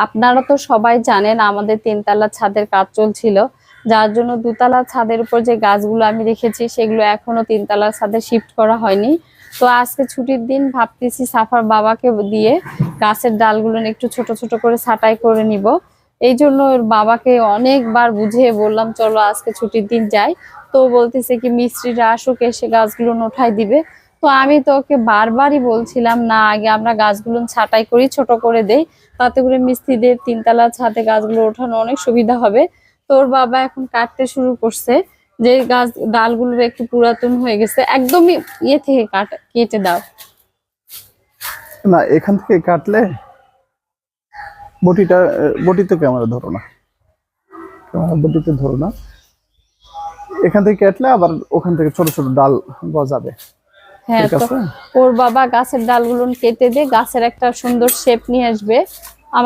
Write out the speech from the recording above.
আপনারা তো সবাই জানেন আমাদের 3 তলা ছাদের কাজ চলছিল, যার জন্য 2 তলা ছাদের উপর যে গাছগুলো আমি রেখেছি সেগুলো এখনো 3 তলার ছাদে শিফট করা হয়নি। তো আজকে ছুটির দিন ভাবতেছি সাফার বাবাকে দিয়ে গাছের ডালগুলো একটু ছোট ছোট করে ছাঁটাই করে নিব। এই জন্য ওর বাবাকে অনেকবার বুঝিয়ে বললাম চলো আজকে ছুটির দিন যাই। তো বলতেছে কি মিস্ত্রিরা আসুক, এসে গাছগুলো উঠাই দিবে। তো আমি তো ওকে বারবারই বলছিলাম না, আগে আমরা গাছগুলো ছাঁটাই করি, ছোট করে দেই, তাতে করে মিস্ত্রিদের 3 তলা ছাদে গাছগুলো ওঠানো অনেক সুবিধা হবে। তোর বাবা এখন কাটতে শুরু করছে, যে গাছ ডালগুলো একটু পুরাতন হয়ে গেছে একদমই থেকে কেটে দাও। না, এখান থেকে কাটলে বটিতে ক্যামেরা ধরো না, বটিতে ধরো না। এখান থেকে কাটলে আবার ওখান থেকে ছোট ছোট ডাল গজাবে। হ্যাঁ, তো ওর বাবা গাছের ডালগুলো কেটে দিয়ে গাছের একটা সুন্দর শেপ নিয়ে আসবে।